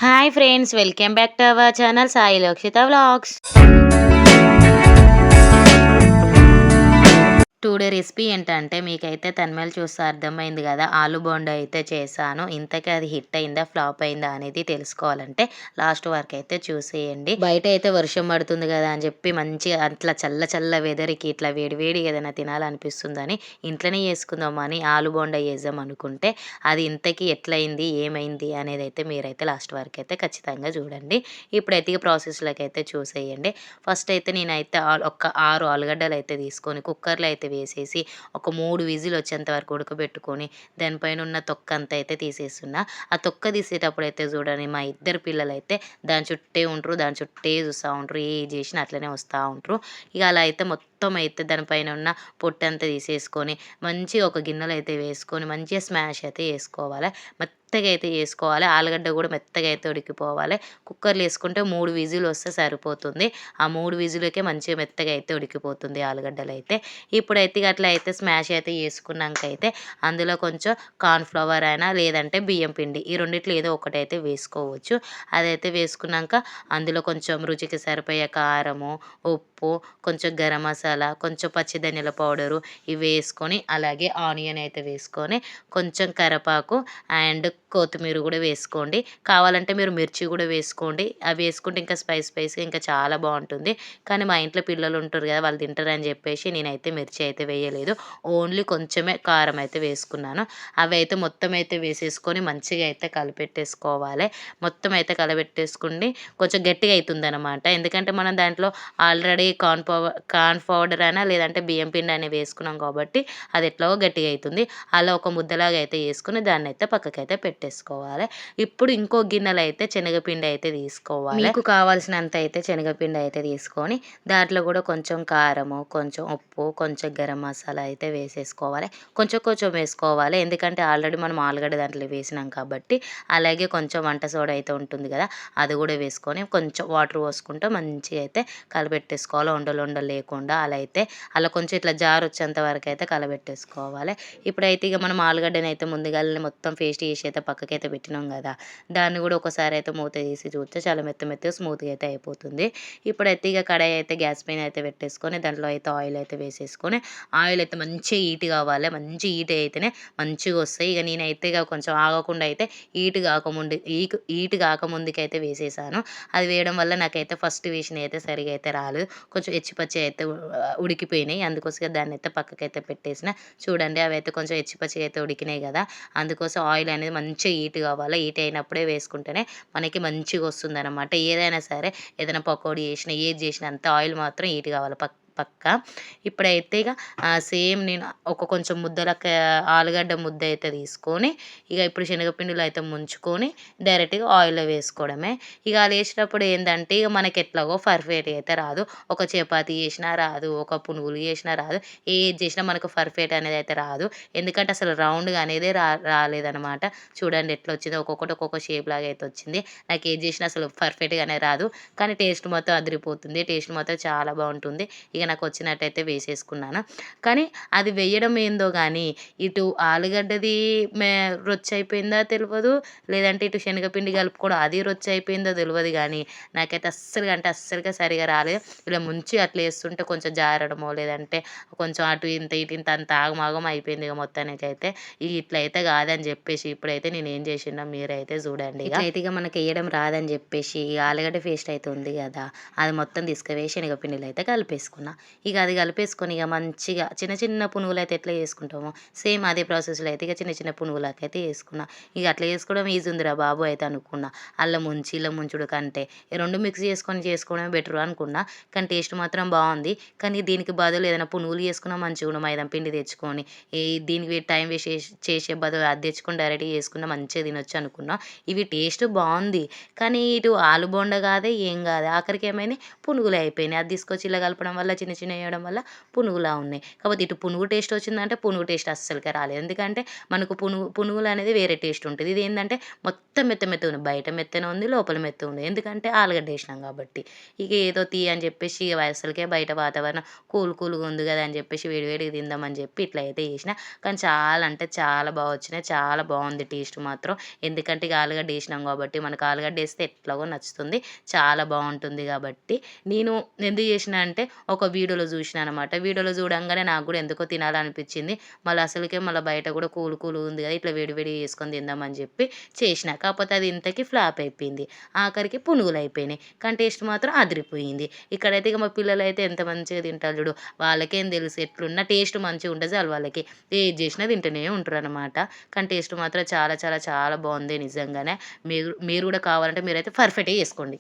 Hi friends, welcome back to our channel Sai Lokshitha vlogs. Today recipe ఏంటంటే మీకైతే తన్మేలు చూస్తే అర్థమైంది కదా. ఆలు బోండా అయితే చేశాను. ఇంతకీ అది హిట్ అయిందా ఫ్లాప్ అయిందా అనేది తెలుసుకోవాలంటే లాస్ట్ వరకు అయితే చూసేయండి. బయట అయితే వర్షం పడుతుంది కదా అని చెప్పి మంచిగా అట్లా చల్ల చల్ల వెదర్కి ఇట్లా వేడి వేడి ఏదైనా తినాలనిపిస్తుందని ఇంట్లోనే చేసుకుందామని ఆలు బోండా చేద్దాం అనుకుంటే అది ఇంతకీ ఎట్లయింది ఏమైంది అనేది అయితే మీరైతే లాస్ట్ వరకు అయితే ఖచ్చితంగా చూడండి. ఇప్పుడైతే ఇక ప్రాసెస్లోకి అయితే చూసేయండి. ఫస్ట్ అయితే నేనైతే ఒక 6 ఆలుగడ్డలు అయితే తీసుకొని కుక్కర్లో అయితే వేసేసి ఒక 3 విజిల్ వచ్చేంత వరకు ఉడకబెట్టుకొని దానిపైన ఉన్న తొక్క అంతా అయితే తీసేస్తున్నా. ఆ తొక్క తీసేటప్పుడు అయితే చూడండి మా ఇద్దరు పిల్లలైతే దాని చుట్టే ఉంటారు. దాని చుట్టే చూస్తూ ఉంటారు. ఏది చేసినా అట్లనే వస్తూ ఉంటారు. ఇక అలా అయితే మొత్తం అయితే దానిపైన ఉన్న పొట్టంతా తీసేసుకొని మంచిగా ఒక గిన్నెలో అయితే వేసుకొని మంచిగా స్మాష్ అయితే చేసుకోవాలి. మెత్తగా అయితే చేసుకోవాలి. ఆలుగడ్డ కూడా మెత్తగా అయితే ఉడికిపోవాలి. కుక్కర్లో వేసుకుంటే 3 విజిల్ వస్తే సరిపోతుంది. ఆ 3 విజిల్‌లకే మంచిగా మెత్తగా అయితే ఉడికిపోతుంది ఆలుగడ్డలైతే. ఇప్పుడైతే ఇగ అట్లా అయితే స్మాష్ అయితే చేసుకున్నాకైతే అందులో కొంచెం కార్న్ ఫ్లవర్ అయినా లేదంటే బియ్యం పిండి ఈ రెండిట్లో ఏదో ఒకటైతే వేసుకోవచ్చు. అదైతే వేసుకున్నాక అందులో కొంచెం రుచికి సరిపోయే కారము, ఉప్పు, కొంచెం గరం మసాలా, కొంచెం పచ్చి ధనియాల పౌడరు ఇవి వేసుకొని అలాగే ఆనియన్ అయితే వేసుకొని కొంచెం కరివేపాకు అండ్ కొత్తిమీర కూడా వేసుకోండి. కావాలంటే మీరు మిర్చి కూడా వేసుకోండి. అవి వేసుకుంటే ఇంకా స్పైసీగా ఇంకా చాలా బాగుంటుంది. కానీ మా ఇంట్లో పిల్లలు ఉంటారు కదా, వాళ్ళు తింటారని చెప్పేసి నేనైతే మిర్చి అయితే వేయలేదు. ఓన్లీ కొంచెమే కారం అయితే వేసుకున్నాను. అవి అయితే మొత్తం అయితే వేసేసుకొని మంచిగా అయితే కలిపెట్టేసుకోవాలి. మొత్తం అయితే కలబెట్టేసుకుండి కొంచెం గట్టిగా అవుతుందనమాట. ఎందుకంటే మనం దాంట్లో ఆల్రెడీ కార్న్ పౌడర్ అయినా లేదంటే బియ్యం పిండి అని వేసుకున్నాం కాబట్టి అది ఎట్లాగో గట్టిగా అవుతుంది. అలా ఒక ముద్దలాగా అయితే వేసుకొని దాన్ని అయితే పక్కకైతే పెట్టేసుకోవాలి. ఇప్పుడు ఇంకో గిన్నెలో అయితే శనగపిండి అయితే తీసుకోవాలి. మీకు కావాల్సినంత అయితే శనగపిండి అయితే తీసుకొని దాంట్లో కూడా కొంచెం కారము, కొంచెం ఉప్పు, కొంచెం గరం మసాలా అయితే వేసేసుకోవాలి. కొంచెం కొంచెం వేసుకోవాలి. ఎందుకంటే ఆల్రెడీ మనం ఆలుగడ్డ దాంట్లో వేసినాం కాబట్టి. అలాగే కొంచెం వంట సోడా అయితే ఉంటుంది కదా, అది కూడా వేసుకొని కొంచెం వాటర్ పోసుకుంటూ మంచిగా అయితే కలబెట్టేసుకోవాలి. ఉండలు ఉండలు లేకుండా అలా కొంచెం ఇట్లా జారు వచ్చేంత వరకు అయితే కలబెట్టేసుకోవాలి. ఇప్పుడైతే ఇక మనం ఆలుగడ్డనైతే ముందుగానే మొత్తం పేస్ట్ చేసి అయితే పక్కకైతే పెట్టినాం కదా, దాన్ని కూడా ఒకసారి అయితే మూత తీసి చూస్తే చాలా మెత్తగా స్మూత్గా అయితే అయిపోతుంది. ఇప్పుడైతే ఇక కడాయి అయితే గ్యాస్ పైన అయితే పెట్టేసుకొని దాంట్లో అయితే ఆయిల్ అయితే వేసేసుకొని ఆయిల్ అయితే మంచిగా హీట్ కావాలి. మంచి హీట్ అయితేనే మంచిగా వస్తాయి. ఇక నేనైతే ఇక కొంచెం ఆగకుండా అయితే హీట్ కాకముందుకైతే వేసేసాను. అది వేయడం వల్ల నాకైతే ఫస్ట్ వేసినవి అయితే సరిగా అయితే రాలేదు. కొంచెం ఎచ్చిపచ్చి అయితే ఉడికిపోయినాయి. అందుకోసం దాన్ని అయితే పక్కకైతే పెట్టేసిన. చూడండి అవి అయితే కొంచెం ఎచ్చిపచ్చిగా అయితే ఉడికినాయి కదా, అందుకోసం ఆయిల్ అనేది మంచిగా హీట్ కావాలి. హీట్ అయినప్పుడే వేసుకుంటేనే మనకి మంచిగా వస్తుందన్నమాట. ఏదైనా సరే ఏదైనా పకోడీ చేసినా ఏది చేసినా అంతా ఆయిల్ మాత్రం హీట్ కావాలి పక్కా. ఇప్పుడైతే ఇక సేమ్ నేను కొంచెం ముద్దలక ఆలుగడ్డ ముద్ద అయితే తీసుకొని ఇక ఇప్పుడు శనగపిండిలో అయితే ముంచుకొని డైరెక్ట్గా ఆయిల్లో వేసుకోవడమే. ఇక అది వేసినప్పుడు ఏంటంటే ఇక మనకి ఎట్లాగో పర్ఫెక్ట్గా అయితే రాదు. ఒక చపాతీ చేసినా రాదు, ఒక పునుగులు చేసినా రాదు, ఏది చేసినా మనకు పర్ఫెక్ట్ అనేది అయితే రాదు. ఎందుకంటే అసలు రౌండ్గా అనేది రాలేదనమాట. చూడండి ఎట్లా వచ్చిందో, ఒక్కొక్కటి ఒక్కొక్క షేప్ లాగా అయితే వచ్చింది. నాకు ఏది చేసినా అసలు పర్ఫెక్ట్గానే రాదు. కానీ టేస్ట్ మాత్రం అదిరిపోతుంది. టేస్ట్ మాత్రం చాలా బాగుంటుంది. ఇక నాకు వచ్చినట్టయితే వేసేసుకున్నాను. కానీ అది వేయడం ఏందో కానీ ఇటు ఆలుగడ్డది రొచ్చి అయిపోయిందా తెలియదు, లేదంటే ఇటు శనగపిండి కలుపుకోవడం అది రొచ్చి అయిపోయిందో తెలియదు. కానీ నాకైతే అస్సలుగా సరిగా రాలేదు. ఇలా ముంచి అట్లా వేస్తుంటే కొంచెం జారడమో లేదంటే కొంచెం అటు ఇంత ఇటు ఇంత అంత ఆగమాగం అయిపోయింది. ఇక మొత్తానికైతే ఇట్లయితే కాదని చెప్పేసి ఇప్పుడైతే నేను ఏం చేసినా మీరైతే చూడండి. ఇట్లయితే ఇక మనకి వేయడం రాదని చెప్పేసి ఈ ఆలుగడ్డ పేస్ట్ అయితే ఉంది కదా, అది మొత్తం తీసుకువేసి శనగపిండిలో అయితే కలిపేసుకున్నా. ఇక అది కలిపేసుకొని ఇక మంచిగా చిన్న చిన్న పునుగులు అయితే ఎట్లా చేసుకుంటామో సేమ్ అదే ప్రాసెస్లో అయితే ఇక చిన్న చిన్న పునుగులకి అయితే వేసుకున్నా. ఇక అట్లా చేసుకోవడం ఈజీ ఉందిరా బాబు అయితే అనుకున్నా. అల్లం ముంచి ఇలా ముంచుడు కంటే ఈ రెండు మిక్స్ చేసుకోవడమే బెటర్ అనుకున్నా. కానీ టేస్ట్ మాత్రం బాగుంది. కానీ దీనికి బదులు ఏదైనా పునుగులు చేసుకున్నా మంచిగా ఉండు, మైదా పిండి తెచ్చుకొని దీనికి టైం వేస్ట్ చేసే బదులు అది తెచ్చుకొని డైరెక్ట్గా చేసుకున్నా మంచిగా తినొచ్చు అనుకున్నా. ఇవి టేస్ట్ బాగుంది. కానీ ఇటు ఆలు బోండా కాదే ఏం కాదు, ఆఖరికి ఏమైంది పునుగులు అయిపోయినాయి. అది తీసుకొచ్చి ఇలా కలపడం వల్ల చిన్న చిన్నగా వేయడం వల్ల పునుగులా ఉన్నాయి. కాకపోతే ఇటు పునుగు టేస్ట్ వచ్చిందంటే పునుగు టేస్ట్ అస్సలకే రాలేదు. ఎందుకంటే మనకు పునుగులనేది వేరే టేస్ట్ ఉంటది. ఇదేందంటే మొత్తం మెత్తగా బయట మెత్తనే ఉంది, లోపల మెత్తగుంది. ఎందుకంటే ఆలుగడ్డ ఏసినాం కాబట్టి. ఇక ఏదో అని చెప్పేసి ఇక అసలకే బయట వాతావరణం కూల్‌గా ఉంది కదా అని చెప్పేసి వేడి వేడిగా తిందామని చెప్పి ఇట్లా అయితే చేసినా. కానీ చాలా అంటే చాలా వచ్చినాయి. చాలా బాగుంది టేస్ట్ మాత్రం. ఎందుకంటే ఇక ఆలుగడ్డ ఏసినాం కాబట్టి మనకు ఆలుగడ్డ ఏస్తే ఎట్లాగో నచ్చుతుంది. చాలా బాగుంటుంది కాబట్టి నేను ఎందుకు చేసినా అంటే ఒక వీడియోలో చూసినా అనమాట. వీడియోలో చూడంగానే నాకు కూడా ఎందుకో తినాలనిపించింది. మళ్ళీ బయట కూడా కూల్‌గా ఉంది కదా! ఇట్లా వేడి వేడిగా చేసుకొని తిందామని చెప్పి చేసినా. కాకపోతే అది ఇంతకి ఫ్లాప్ అయిపోయింది. ఆఖరికి పునుగులయిపోయినాయి. కానీ టేస్ట్ మాత్రం అదిరిపోయింది. ఇక్కడైతే ఇక మా పిల్లలైతే ఎంత మంచిగా తింటారు చూడు. వాళ్ళకేం తెలుసు ఎట్లున్నా టేస్ట్ మంచిగుంటే చాలు వాళ్ళకి. ఏది చేసినా తింటూనే ఉంటారనమాట. కానీ టేస్ట్ మాత్రం చాలా చాలా చాలా బాగుంది నిజంగానే. మీరు మీరు కూడా కావాలంటే మీరైతే పర్ఫెక్ట్‌గా చేసుకోండి.